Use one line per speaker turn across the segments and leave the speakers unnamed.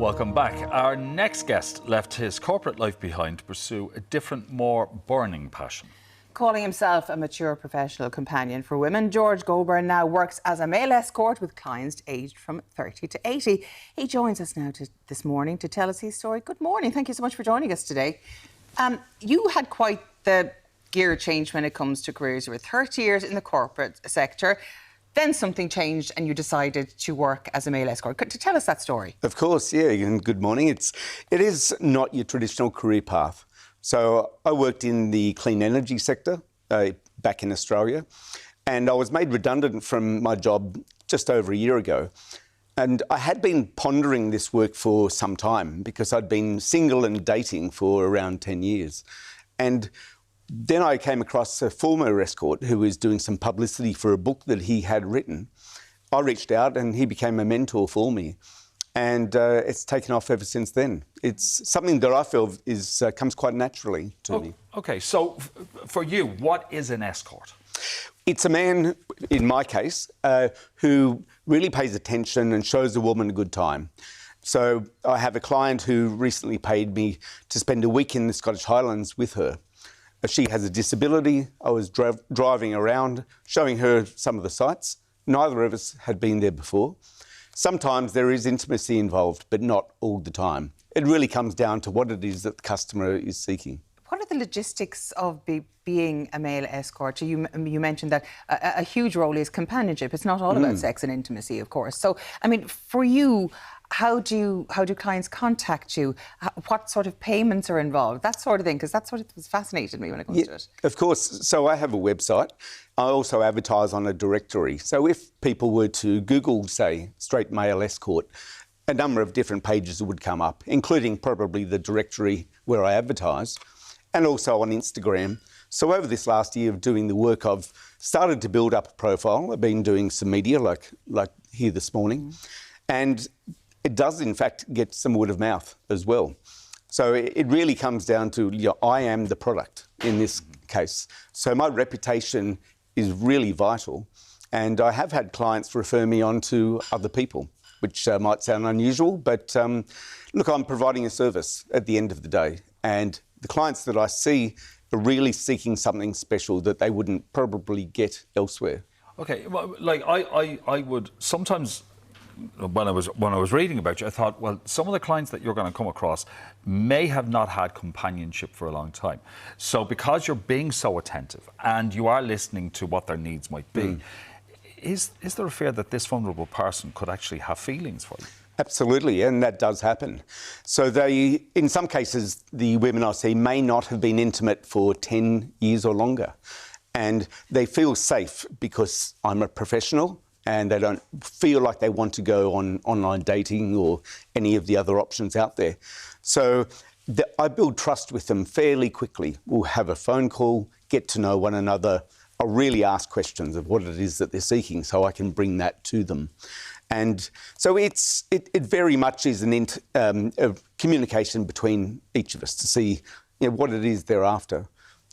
Welcome back. Our next guest left his corporate life behind to pursue a different, more burning passion.
Calling himself a mature professional companion for women, George Goulburn now works as a male escort with clients aged from 30 to 80. He joins us now this morning to tell us his story. Good morning. Thank you so much for joining us today. You had quite the gear change when it comes to careers. You were 30 years in the corporate sector. Then something changed and you decided to work as a male escort. To tell us that story.
Of course, yeah, and good morning. It is not your traditional career path. So I worked in the clean energy sector back in Australia, and I was made redundant from my job just over a year ago. And I had been pondering this work for some time because I'd been single and dating for around 10 years. And then I came across a former escort who was doing some publicity for a book that he had written. I reached out and he became a mentor for me. And it's taken off ever since then. It's something that I feel comes quite naturally to me.
OK, so for you, what is an escort?
It's a man, in my case, who really pays attention and shows the woman a good time. So I have a client who recently paid me to spend a week in the Scottish Highlands with her. She has a disability. I was driving around, showing her some of the sights. Neither of us had been there before. Sometimes there is intimacy involved, but not all the time. It really comes down to what it is that the customer is seeking.
What are the logistics of being a male escort? You mentioned that a huge role is companionship. It's not all about sex and intimacy, of course. So, I mean, for you, how do clients contact you? What sort of payments are involved? That sort of thing, because that's what has fascinated me when it comes to it.
Of course. So I have a website. I also advertise on a directory. So if people were to Google, say, straight male escort, a number of different pages would come up, including probably the directory where I advertise, and also on Instagram. So over this last year of doing the work, I've started to build up a profile. I've been doing some media, like here this morning, and it does, in fact, get some word of mouth as well. So it really comes down to, I am the product in this case. So my reputation is really vital. And I have had clients refer me on to other people, which might sound unusual, but look, I'm providing a service at the end of the day. And the clients that I see are really seeking something special that they wouldn't probably get elsewhere.
OK, well, like I would sometimes, when I was reading about you, I thought, well, some of the clients that you're going to come across may have not had companionship for a long time. So because you're being so attentive and you are listening to what their needs might be, is there a fear that this vulnerable person could actually have feelings for you?
Absolutely, and that does happen. So in some cases, the women I see may not have been intimate for 10 years or longer. And they feel safe because I'm a professional, and they don't feel like they want to go on online dating or any of the other options out there. So I build trust with them fairly quickly. We'll have a phone call, get to know one another. I'll really ask questions of what it is that they're seeking so I can bring that to them. And so it very much is a communication between each of us to see what it is they're after.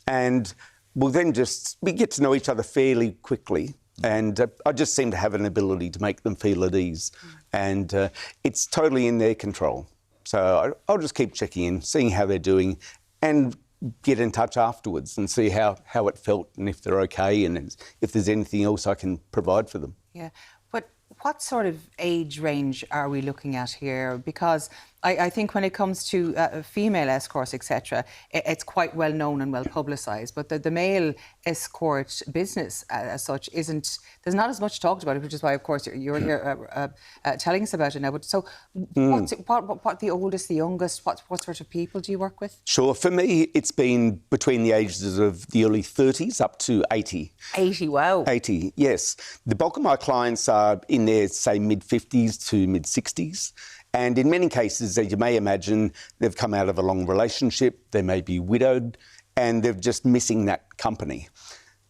And we'll then we get to know each other fairly quickly. And I just seem to have an ability to make them feel at ease. And it's totally in their control. So I'll just keep checking in, seeing how they're doing, and get in touch afterwards and see how it felt and if they're OK and if there's anything else I can provide for them.
Yeah. But what sort of age range are we looking at here? Because I think when it comes to female escorts, etc., it's quite well known and well publicised. But the male escort business, as such, there's not as much talked about it, which is why, of course, you're here telling us about it now. But so, what the oldest, the youngest? What sort of people do you work with?
Sure. For me, it's been between the ages of the early 30s up to 80.
80, wow.
80, yes. The bulk of my clients are in their, say, mid-50s to mid-60s. And in many cases, as you may imagine, they've come out of a long relationship, they may be widowed, and they're just missing that company.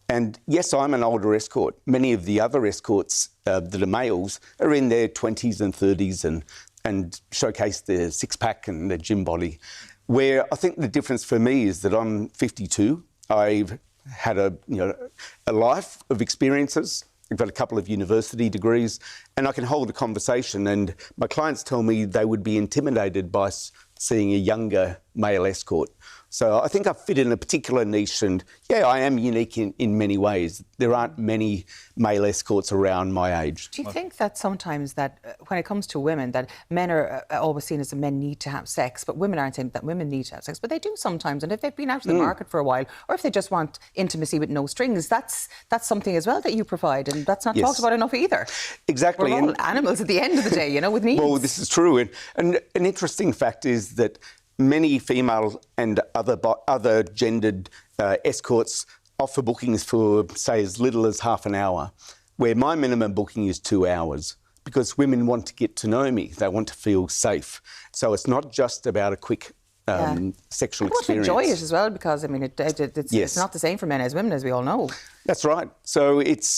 And yes, I'm an older escort. Many of the other escorts that are males are in their 20s and 30s and showcase their six-pack and their gym body. Where I think the difference for me is that I'm 52. I've had a life of experiences. I've got a couple of university degrees, and I can hold a conversation. And my clients tell me they would be intimidated by seeing a younger male escort. So I think I fit in a particular niche, and yeah, I am unique in many ways. There aren't many male escorts around my age.
Do you think that sometimes that when it comes to women, that men are always seen as the men need to have sex, but women aren't saying that women need to have sex, but they do sometimes, and if they've been out of the market for a while, or if they just want intimacy with no strings, that's something as well that you provide, and that's not talked about enough either.
Exactly.
We're all animals at the end of the day, you know, with needs.
Well, this is true, and an interesting fact is that many female and other gendered escorts offer bookings for, say, as little as half an hour, where my minimum booking is 2 hours, because women want to get to know me. They want to feel safe. So it's not just about a quick sexual experience.
I want to enjoy it as well, because, I mean, it's not the same for men as women, as we all know.
That's right. So it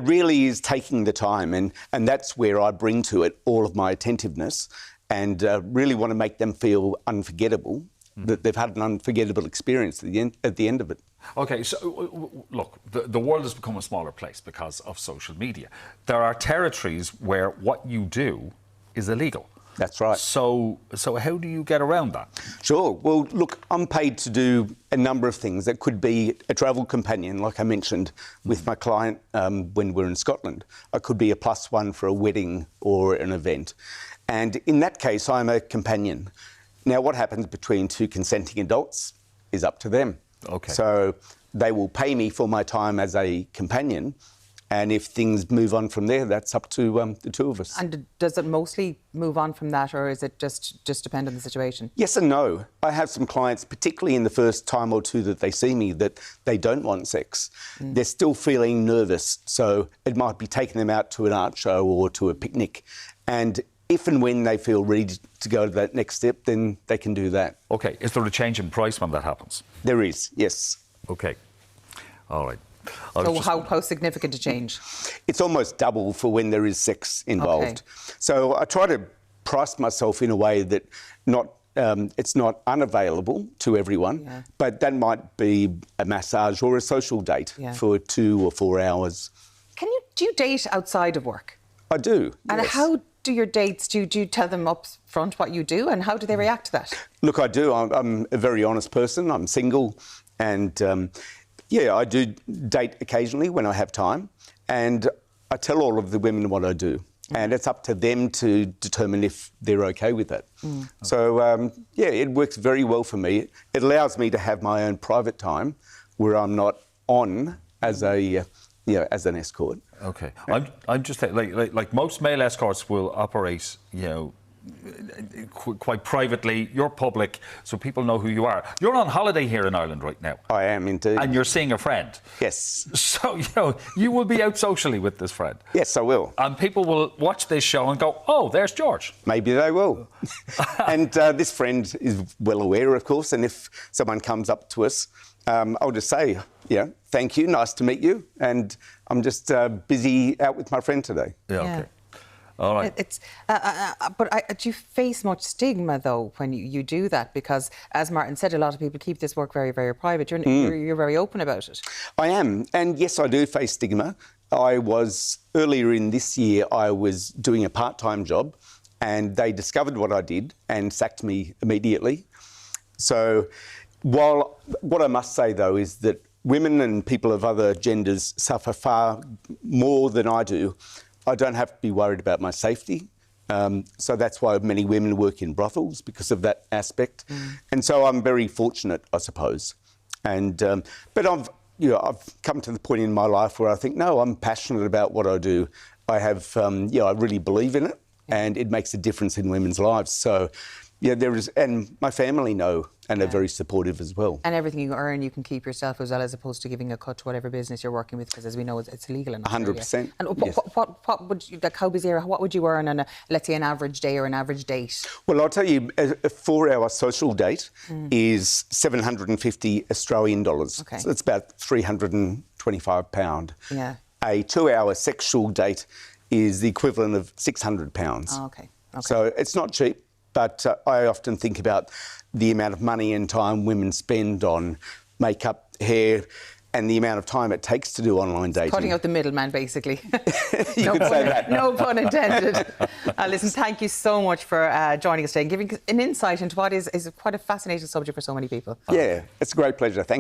really is taking the time, and that's where I bring to it all of my attentiveness, and really want to make them feel unforgettable, that they've had an unforgettable experience at the end of it.
OK, so look, the world has become a smaller place because of social media. There are territories where what you do is illegal.
That's right.
So how do you get around that?
Sure. Well, look, I'm paid to do a number of things. That could be a travel companion, like I mentioned, with my client when we're in Scotland. I could be a +1 for a wedding or an event. And in that case, I'm a companion. Now, what happens between two consenting adults is up to them.
Okay.
So they will pay me for my time as a companion. And if things move on from there, that's up to the two of us.
And does it mostly move on from that, or is it just depend on the situation?
Yes and no. I have some clients, particularly in the first time or two that they see me, that they don't want sex. They're still feeling nervous. So it might be taking them out to an art show or to a picnic. And if and when they feel ready to go to that next step, then they can do that.
OK, is there a change in price when that happens?
There is, yes.
OK, all right.
So how significant a change?
It's almost double for when there is sex involved.
Okay.
So I try to price myself in a way that it's not unavailable to everyone, but that might be a massage or a social date for 2 or 4 hours.
Do you date outside of work?
I do.
And
yes.
how do your dates, do you tell them up front what you do, and how do they react to that?
Look, I do. I'm a very honest person. I'm single, and I do date occasionally when I have time, and I tell all of the women what I do, and it's up to them to determine if they're okay with that. So, it works very well for me. It allows me to have my own private time where I'm not on as as an escort.
OK. I'm just like most male escorts will operate, quite privately. You're public, so people know who you are. You're on holiday here in Ireland right now.
I am indeed.
And you're seeing a friend.
Yes.
So, you will be out socially with this friend.
Yes, I will.
And people will watch this show and go, oh, there's George.
Maybe they will. And this friend is well aware, of course, and if someone comes up to us, I'll just say, thank you, nice to meet you, and I'm just busy out with my friend today.
Yeah, OK. All right.
But do you face much stigma, though, when you do that? Because, as Martin said, a lot of people keep this work very, very private. You're very open about it.
I am. And yes, I do face stigma. Earlier in this year, I was doing a part-time job, and they discovered what I did and sacked me immediately. So what I must say, though, is that women and people of other genders suffer far more than I do. I don't have to be worried about my safety. So that's why many women work in brothels, because of that aspect. And so I'm very fortunate, I suppose. And but I've come to the point in my life where I think, no, I'm passionate about what I do. I have, I really believe in it, and it makes a difference in women's lives. So, there is, and my family know and are very supportive as well.
And everything you earn, you can keep yourself as well, as opposed to giving a cut to whatever business you're working with, because as we know, it's illegal in Australia.
100%.
And
yes.
what would you, like, how busy, or what would you earn on let's say, an average day or an average date?
Well, I'll tell you, a 4-hour social date is 750 Australian dollars.
Okay.
So it's about £325.
Yeah.
A 2-hour sexual date is the equivalent of £600.
Oh, okay.
So it's not cheap. But I often think about the amount of money and time women spend on makeup, hair, and the amount of time it takes to do online dating.
Cutting out the middleman, basically.
You could say that.
No pun intended. Listen, thank you so much for joining us today and giving an insight into what is quite a fascinating subject for so many people.
Yeah, it's a great pleasure. Thank